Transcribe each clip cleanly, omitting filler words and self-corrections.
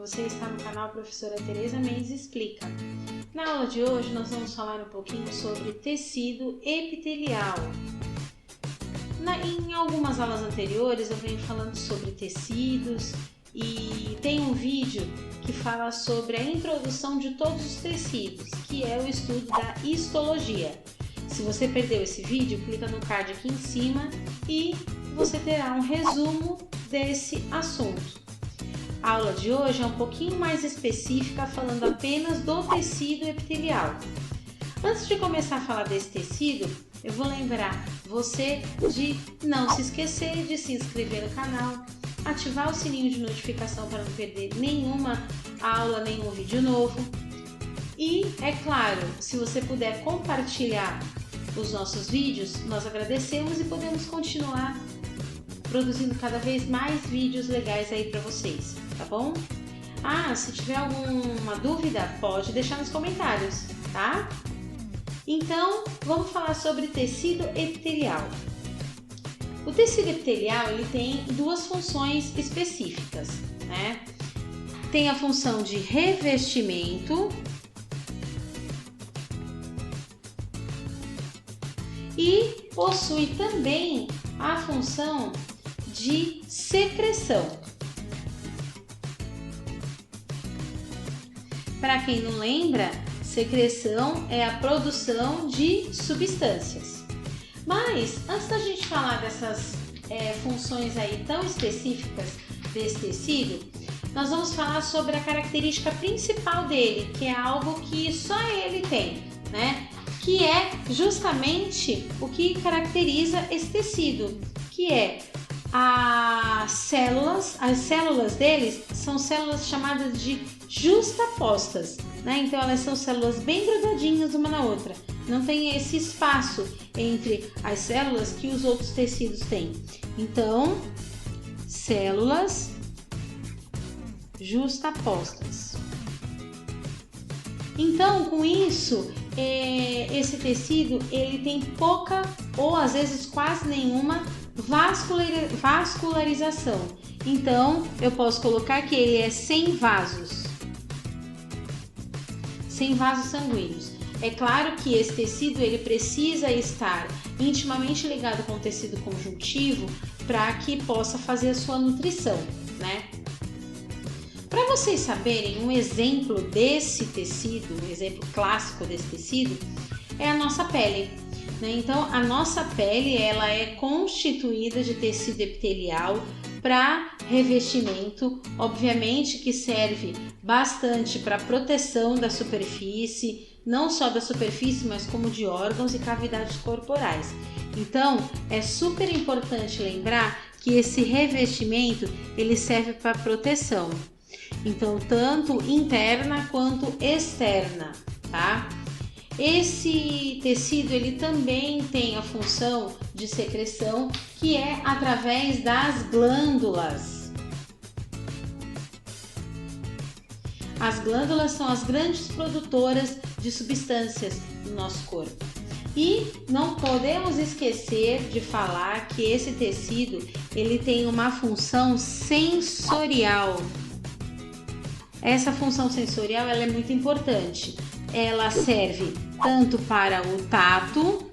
Você está no canal Professora Tereza Mendes Explica. Na aula de hoje nós vamos falar um pouquinho sobre tecido epitelial. Em algumas aulas anteriores eu venho falando sobre tecidos e tem um vídeo que fala sobre a introdução de todos os tecidos, que é o estudo da histologia. Se você perdeu esse vídeo, clica no card aqui em cima e você terá um resumo desse assunto. A aula de hoje é um pouquinho mais específica, falando apenas do tecido epitelial. Antes de começar a falar desse tecido, eu vou lembrar você de não se esquecer de se inscrever no canal, ativar o sininho de notificação para não perder nenhuma aula, nenhum vídeo novo. E, é claro, se você puder compartilhar os nossos vídeos, nós agradecemos e podemos continuar produzindo cada vez mais vídeos legais aí para vocês, tá bom? Se tiver alguma dúvida, pode deixar nos comentários, tá? Então, vamos falar sobre tecido epitelial. O tecido epitelial, ele tem duas funções específicas, né? Tem a função de revestimento e possui também a função de secreção. Para quem não lembra, secreção é a produção de substâncias. Mas antes da gente falar dessas funções aí tão específicas desse tecido, nós vamos falar sobre a característica principal dele, que é algo que só ele tem, né? Que é justamente o que caracteriza esse tecido, que é as células deles são células chamadas de justapostas, né? Então elas são células bem grudadinhas uma na outra, não tem esse espaço entre as células que os outros tecidos têm. Então, células justapostas. Então, com isso, esse tecido ele tem pouca ou às vezes quase nenhuma vascularização. Então, eu posso colocar que ele é sem vasos sanguíneos. É claro que esse tecido ele precisa estar intimamente ligado com o tecido conjuntivo para que possa fazer a sua nutrição, né? Para vocês saberem um exemplo desse tecido, um exemplo clássico desse tecido, é a nossa pele, né? Então, a nossa pele ela é constituída de tecido epitelial para revestimento, obviamente que serve bastante para proteção da superfície, não só da superfície, mas como de órgãos e cavidades corporais. Então, é super importante lembrar que esse revestimento ele serve para proteção. Então, tanto interna quanto externa, tá? Esse tecido ele também tem a função de secreção, que é através das glândulas. As glândulas são as grandes produtoras de substâncias no nosso corpo. E não podemos esquecer de falar que esse tecido ele tem uma função sensorial. Essa função sensorial ela é muito importante. Ela serve tanto para o tato,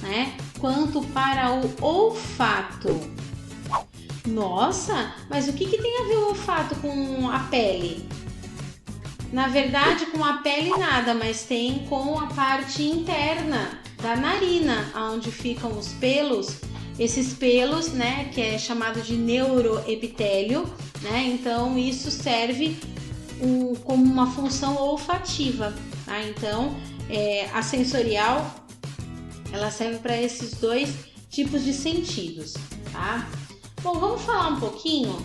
né, quanto para o olfato. Nossa, mas o que tem a ver o olfato com a pele? Na verdade, com a pele nada, mas tem com a parte interna da narina, onde ficam os pelos. Esses pelos, né, que é chamado de neuroepitélio, né? Então isso serve como uma função olfativa, tá? Então a sensorial ela serve para esses dois tipos de sentidos, tá? Bom, vamos falar um pouquinho.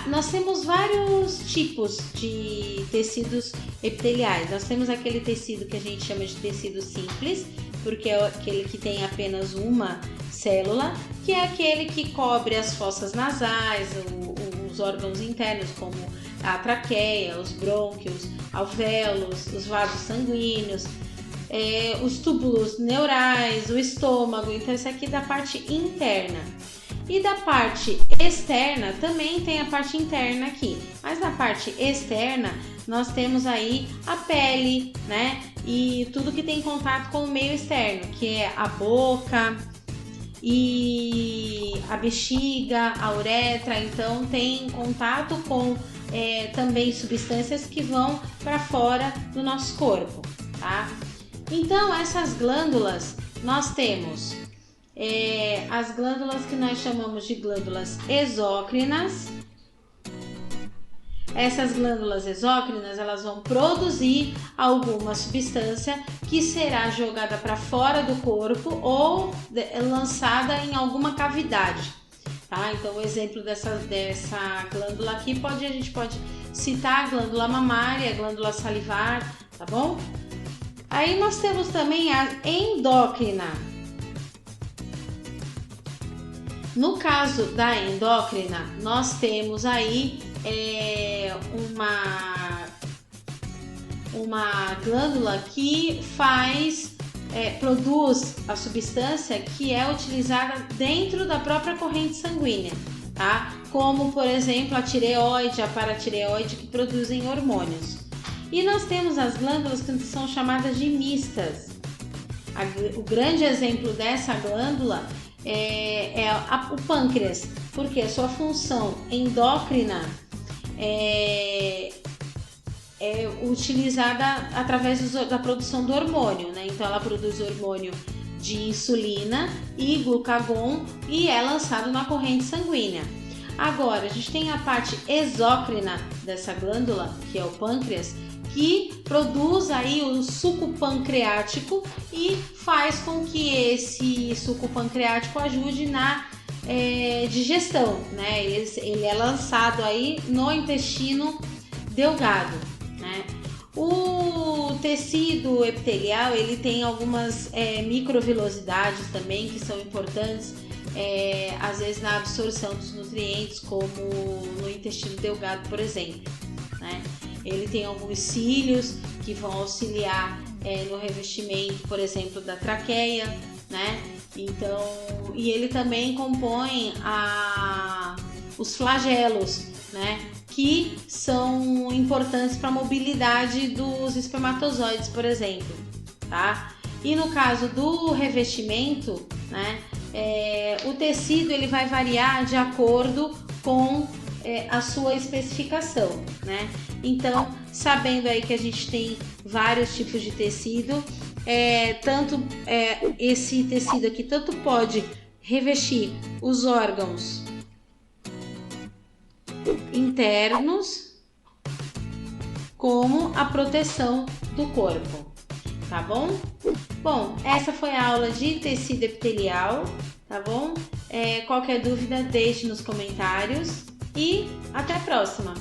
Nós temos vários tipos de tecidos epiteliais. Nós temos aquele tecido que a gente chama de tecido simples, porque é aquele que tem apenas uma célula, que é aquele que cobre as fossas nasais, os órgãos internos, como a traqueia, os brônquios, alvéolos, os vasos sanguíneos, os túbulos neurais, o estômago. Então, esse aqui é da parte interna. E da parte externa, também tem a parte interna aqui, mas na parte externa nós temos aí a pele, né? E tudo que tem contato com o meio externo, que é a boca e a bexiga, a uretra. Então tem contato com também substâncias que vão para fora do nosso corpo, tá? Então essas glândulas, nós temos as glândulas que nós chamamos de glândulas exócrinas. Essas glândulas exócrinas, elas vão produzir alguma substância que será jogada para fora do corpo ou lançada em alguma cavidade, tá? Então o exemplo dessa glândula aqui a gente pode citar a glândula mamária, a glândula salivar, tá bom? Aí nós temos também a endócrina. No caso da endócrina, nós temos aí uma glândula que produz a substância que é utilizada dentro da própria corrente sanguínea, tá? Como, por exemplo, a tireoide, a paratireoide, que produzem hormônios. E nós temos as glândulas que são chamadas de mistas. O grande exemplo dessa glândula o pâncreas, porque a sua função endócrina é utilizada através da produção do hormônio, né? Então ela produz hormônio de insulina e glucagon e é lançado na corrente sanguínea. Agora a gente tem a parte exócrina dessa glândula, que é o pâncreas, que produz aí o suco pancreático e faz com que esse suco pancreático ajude na digestão, né? Ele é lançado aí no intestino delgado, né? O tecido epitelial, ele tem algumas microvilosidades também que são importantes, às vezes na absorção dos nutrientes, como no intestino delgado, por exemplo, né? Ele tem alguns cílios que vão auxiliar no revestimento, por exemplo, da traqueia, né? Então, e ele também compõe os flagelos, né? Que são importantes para a mobilidade dos espermatozoides, por exemplo, tá? E no caso do revestimento, né? O tecido ele vai variar de acordo com a sua especificação, né? Então, sabendo aí que a gente tem vários tipos de tecido, esse tecido aqui tanto pode revestir os órgãos internos como a proteção do corpo, tá bom? Bom, essa foi a aula de tecido epitelial, tá bom? Qualquer dúvida deixe nos comentários e até a próxima!